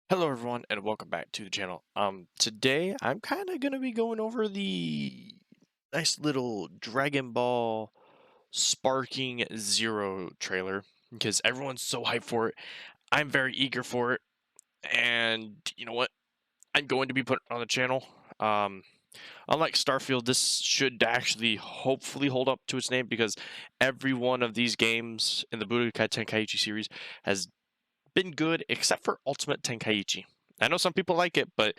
Hello everyone and welcome back to the channel. Today I'm kind of going to be going over the nice little Dragon Ball Sparking Zero trailer because everyone's so hyped for it. I'm very eager for it, and you know what? I'm going to be putting it on the channel. Um, Unlike Starfield, this should actually hopefully hold up to its name because every one of these games in the Budokai Tenkaichi series has been good except for Ultimate Tenkaichi. I know some people like it, but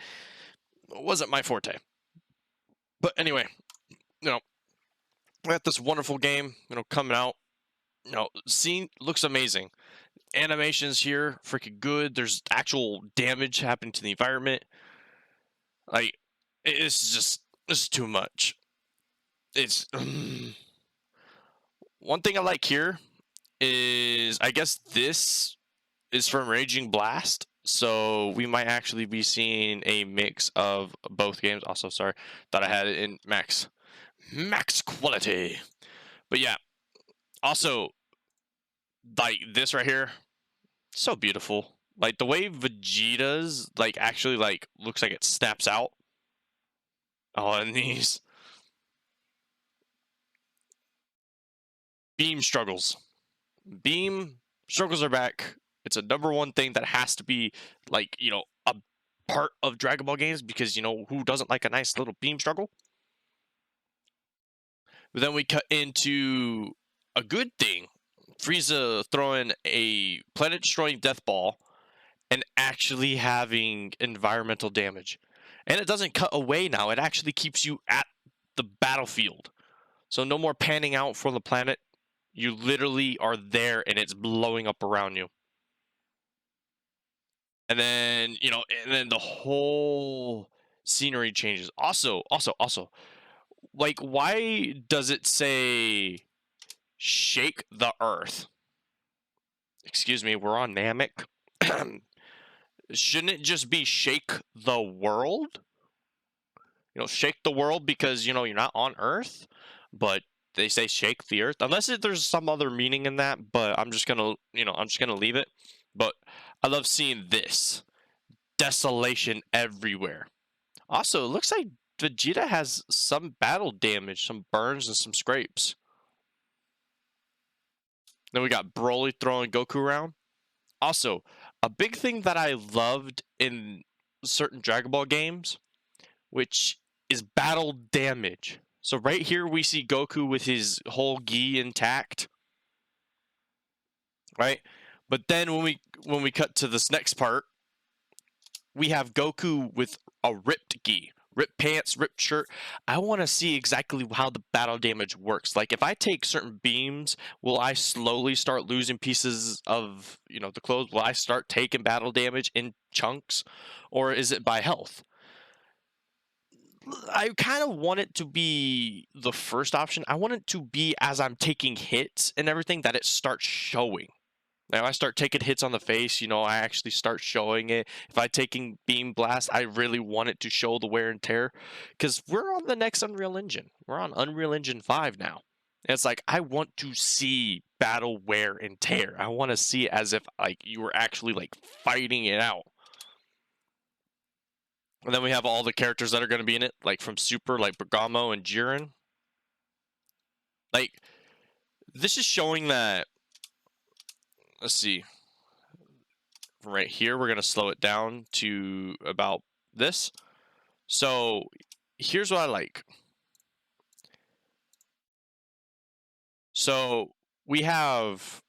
it wasn't my forte. But anyway, we got this wonderful game, coming out. Scene looks amazing. Animations here, freaking good. There's actual damage happening to the environment. Like, this is too much. It's one thing I like here is I guess this is from Raging Blast, so we might actually be seeing a mix of both games. Also, sorry, thought I had it in max quality. But yeah, also like this right here, so beautiful. Like the way Vegeta's actually looks like it snaps out. Oh, and these beam struggles. Beam struggles are back. It's a #1 thing that has to be a part of Dragon Ball games because who doesn't like a nice little beam struggle? But then we cut into a good thing. Frieza throwing a planet-destroying death ball and actually having environmental damage. And it doesn't cut away now. It actually keeps you at the battlefield. So no more panning out from the planet. You literally are there and it's blowing up around you. And then, the whole scenery changes. Also, like, why does it say shake the earth? Excuse me, we're on Namek. Shouldn't it just be shake the world? Shake the world because, you're not on Earth, but they say shake the earth. Unless there's some other meaning in that, but I'm just gonna, leave it. But I love seeing this. Desolation everywhere. Also, it looks like Vegeta has some battle damage, some burns, and some scrapes. Then we got Broly throwing Goku around. Also, a big thing that I loved in certain Dragon Ball games, which is battle damage. So right here we see Goku with his whole gi intact, right? But then when we cut to this next part, we have Goku with a ripped gi, ripped pants, ripped shirt. I want to see exactly how the battle damage works. Like if I take certain beams, will I slowly start losing pieces of, the clothes? Will I start taking battle damage in chunks, or is it by health? I kind of want it to be the first option. I want it to be as I'm taking hits and everything that it starts showing. Now I start taking hits on the face, I actually start showing it. If I taking beam blast, I really want it to show the wear and tear because we're on the next Unreal Engine. We're on Unreal Engine 5 now. And it's like I want to see battle wear and tear. I want to see it as if you were actually fighting it out. And then we have all the characters that are going to be in it, like from Super, like Bergamo and Jiren. Like, this is showing that, let's see, from right here, we're going to slow it down to about this. So, here's what I like. So, we have,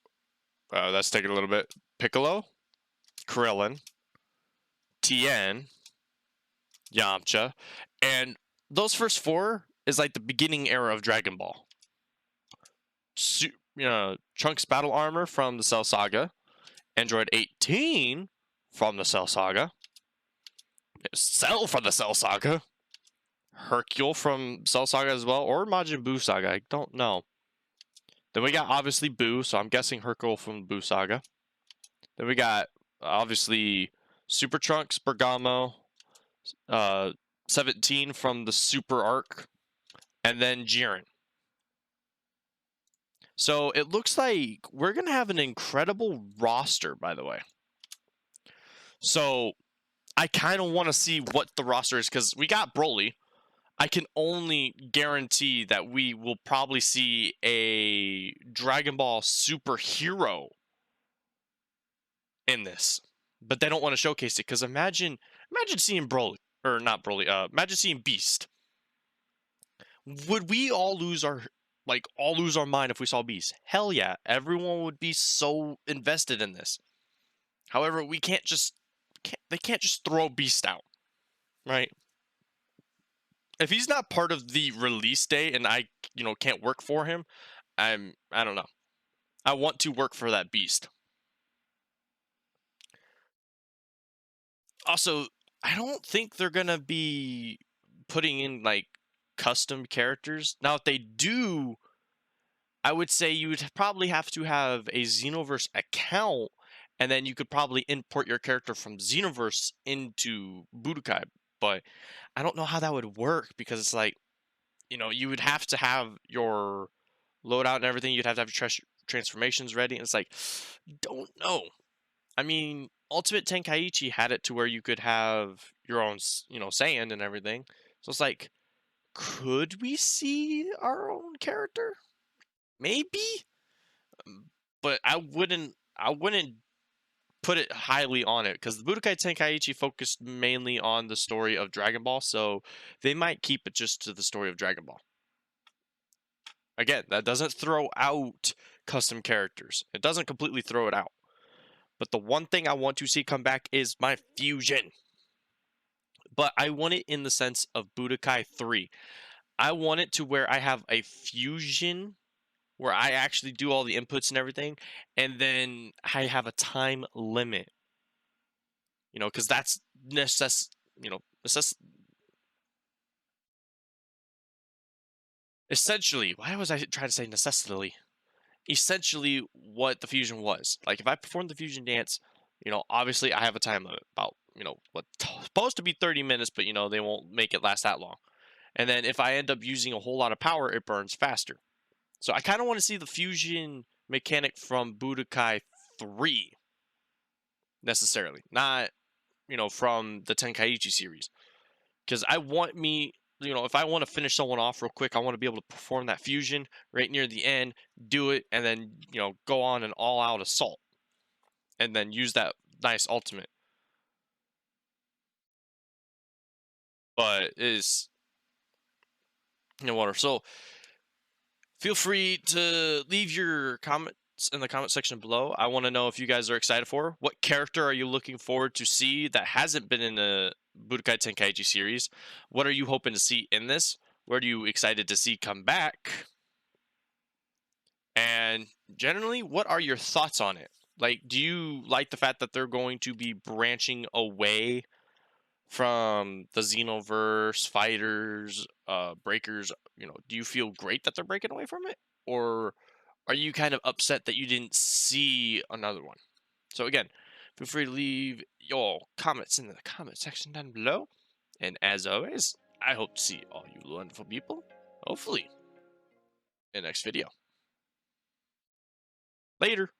let's take it a little bit, Piccolo, Krillin, Tien, Yamcha, and those first four is like the beginning era of Dragon Ball. Trunks battle armor from the Cell Saga, Android 18 from the Cell Saga, Cell from the Cell Saga, Hercule from Cell Saga as well, or Majin Buu Saga, I don't know. Then we got obviously Buu, so I'm guessing Hercule from Buu Saga. Then we got obviously Super Trunks, Bergamo, 17 from the Super Arc, and then Jiren. So it looks like we're going to have an incredible roster, by the way. So I kind of want to see what the roster is, because we got Broly. I can only guarantee that we will probably see a Dragon Ball superhero in this, but they don't want to showcase it, because imagine seeing Broly, or not Broly, imagine seeing Beast. Would we all lose our mind if we saw Beast? Hell yeah, everyone would be so invested in this. However, they can't just throw Beast out, right? If he's not part of the release day and I can't work for him, I don't know. I want to work for that Beast. Also, I don't think they're gonna be putting in like custom characters. Now, if they do, I would say you would probably have to have a Xenoverse account, and then you could probably import your character from Xenoverse into Budokai. But I don't know how that would work, because it's like, you would have to have your loadout and everything. You'd have to have your transformations ready. And it's like, don't know. I mean, Ultimate Tenkaichi had it to where you could have your own, sand and everything. So it's like, could we see our own character? Maybe, but I wouldn't put it highly on it, because the Budokai Tenkaichi focused mainly on the story of Dragon Ball, so they might keep it just to the story of Dragon Ball. Again, that doesn't throw out custom characters. It doesn't completely throw it out. But the one thing I want to see come back is my fusion. But I want it in the sense of Budokai 3. I want it to where I have a fusion where I actually do all the inputs and everything, and then I have a time limit. Because that's essentially, why was I trying to say necessarily? Essentially what the fusion was. Like, if I perform the fusion dance, obviously I have a time limit, about, what's supposed to be 30 minutes, but, they won't make it last that long. And then if I end up using a whole lot of power, it burns faster. So I kind of want to see the fusion mechanic from Budokai 3, necessarily. Not, from the Tenkaichi series. Because I want if I want to finish someone off real quick, I want to be able to perform that fusion right near the end, do it, and then, go on an all-out assault. And then use that nice ultimate. But is, whatever. So, feel free to leave your comments in the comment section below. I want to know if you guys are excited for. What character are you looking forward to see that hasn't been in the Budokai Tenkaichi series? What are you hoping to see in this? What are you excited to see come back? And generally, what are your thoughts on it? Like, do you like the fact that they're going to be branching away from the Xenoverse, Fighters, Breakers? Do you feel great that they're breaking away from it? Or are you kind of upset that you didn't see another one? So again, feel free to leave your comments in the comment section down below. And as always, I hope to see all you wonderful people, hopefully, in the next video. Later.